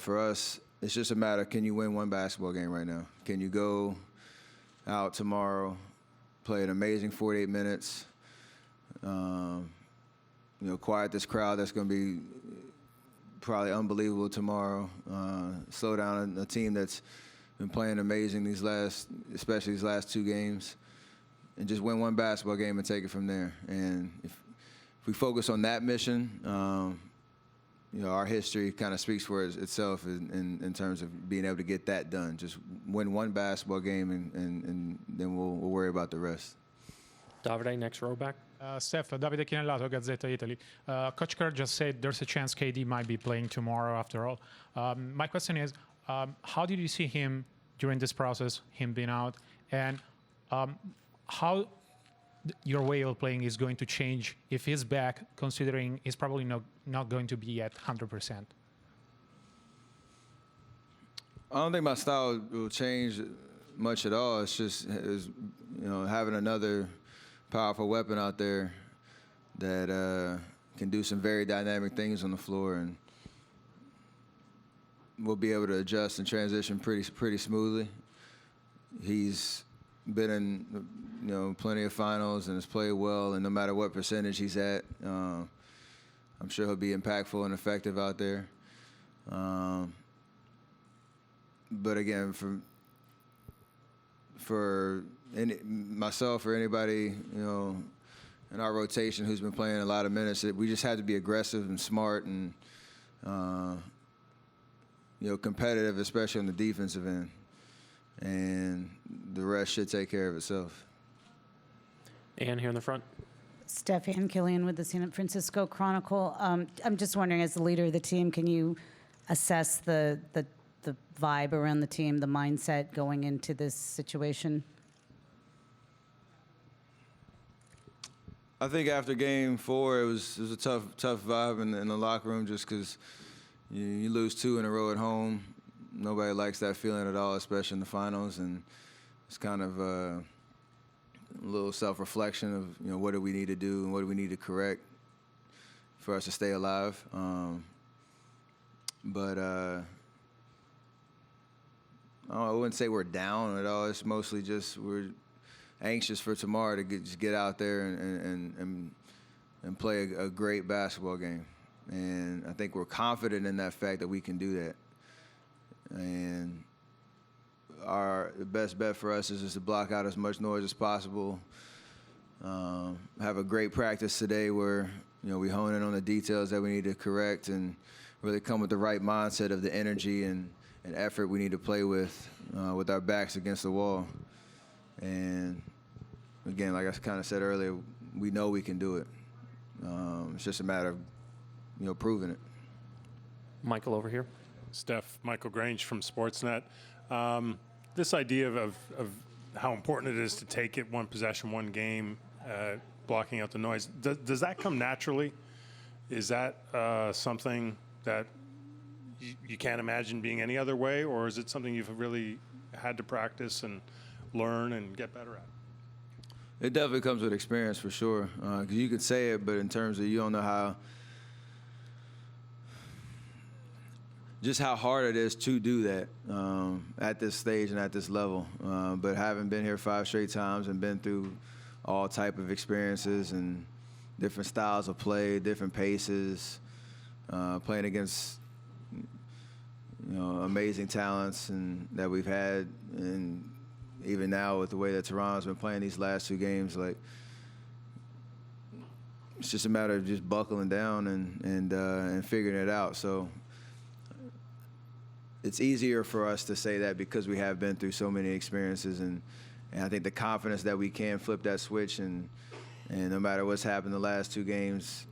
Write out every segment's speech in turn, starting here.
For us, it's just a matter, can you win one basketball game right now? Can you go out tomorrow, play an amazing 48 minutes, quiet this crowd that's going to be probably unbelievable tomorrow, slow down a team that's been playing amazing especially these last two games, and just win one basketball game and take it from there. And if we focus on that mission, our history kind of speaks for itself in terms of being able to get that done. Just win one basketball game, and then we'll worry about the rest. Davide, next row back. Steph, Davide Chinellato, Gazzetta Italy. Coach Kerr just said there's a chance KD might be playing tomorrow after all. My question is, how did you see him during this process, him being out, and how your way of playing is going to change if he's back, considering he's probably not going to be at 100%? I don't think my style will change much at all. It's just having another powerful weapon out there that can do some very dynamic things on the floor, and we'll be able to adjust and transition pretty smoothly. He's been in plenty of finals and has played well, and no matter what percentage he's at, I'm sure he'll be impactful and effective out there. But again, for myself or anybody in our rotation who's been playing a lot of minutes, we just have to be aggressive and smart and competitive, especially on the defensive end. And the rest should take care of itself. Ann here in the front. Steph, Ann Killian with the San Francisco Chronicle. I'm just wondering, as the leader of the team, can you assess the vibe around the team, the mindset going into this situation? I think after Game 4, it was a tough vibe in the locker room, just because you lose 2 in a row at home. Nobody likes that feeling at all, especially in the finals, and it's kind of a little self-reflection of what do we need to do and what do we need to correct for us to stay alive. But I wouldn't say we're down at all. It's mostly just we're anxious for tomorrow to just get out there and play a great basketball game. And I think we're confident in that fact that we can do that. And the best bet for us is just to block out as much noise as possible. Have a great practice today where we hone in on the details that we need to correct and really come with the right mindset of the energy and effort we need to play with our backs against the wall. And again, like I kind of said earlier, we know we can do it. It's just a matter of proving it. Michael over here. Steph, Michael Grange from Sportsnet. This idea of how important it is to take it one possession, one game, blocking out the noise, does that come naturally? Is that something that you can't imagine being any other way, or is it something you've really had to practice and learn and get better at? It definitely comes with experience for sure. Because you could say it, but in terms of you don't know how hard it is to do that at this stage and at this level. But having been here 5 straight times and been through all type of experiences and different styles of play, different paces, playing against amazing talents and that we've had, and even now with the way that Toronto's been playing these last 2 games, like it's just a matter of just buckling down and figuring it out. So it's easier for us to say that because we have been through so many experiences, and I think the confidence that we can flip that switch and no matter what's happened the last 2 games,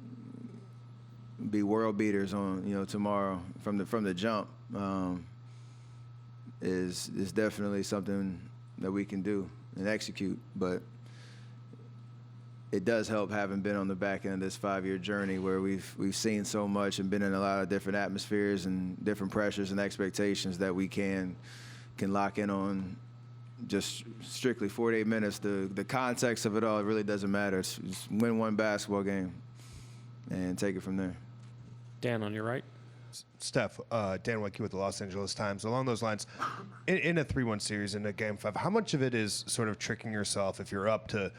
be world beaters on tomorrow from the jump is definitely something that we can do and execute. But it does help having been on the back end of this 5-year journey where we've seen so much and been in a lot of different atmospheres and different pressures and expectations that we can lock in on just strictly 48 minutes. The context of it all, it really doesn't matter. It's just win one basketball game and take it from there. Dan on your right. Steph, Dan Wicke with the Los Angeles Times. Along those lines, in a 3-1 series in a Game 5, how much of it is sort of tricking yourself if you're up to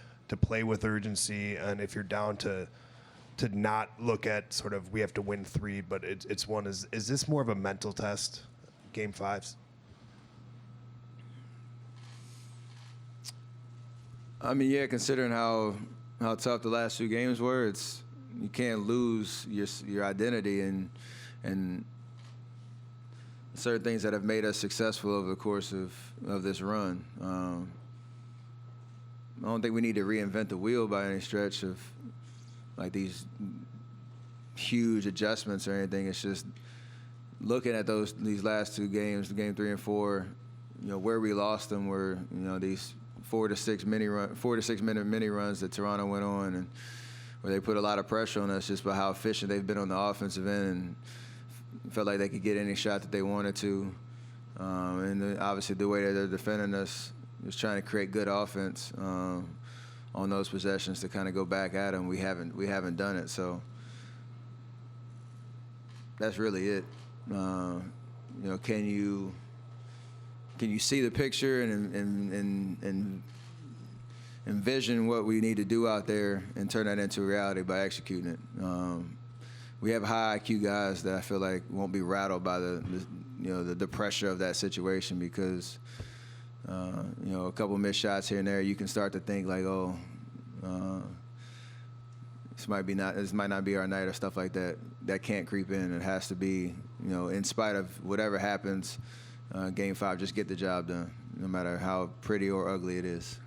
play with urgency, and if you're down to not look at sort of we have to win 3, but it's 1? Is this more of a mental test, Game 5s? I mean, yeah, considering how tough the last 2 games were, you can't lose your identity and certain things that have made us successful over the course of this run. I don't think we need to reinvent the wheel by any stretch of like these huge adjustments or anything. It's just looking at these last 2 games, Game 3 and 4. Where we lost them were these 4 to 6 minute mini runs that Toronto went on, and where they put a lot of pressure on us just by how efficient they've been on the offensive end, and felt like they could get any shot that they wanted to. Obviously the way that they're defending us, just trying to create good offense on those possessions to kind of go back at them. We haven't done it, so that's really it. Can you see the picture and envision what we need to do out there and turn that into reality by executing it? We have high IQ guys that I feel like won't be rattled by the pressure of that situation, because a couple missed shots here and there, you can start to think like, this might not be our night or stuff like that. That can't creep in. It has to be, in spite of whatever happens, Game 5, just get the job done, no matter how pretty or ugly it is.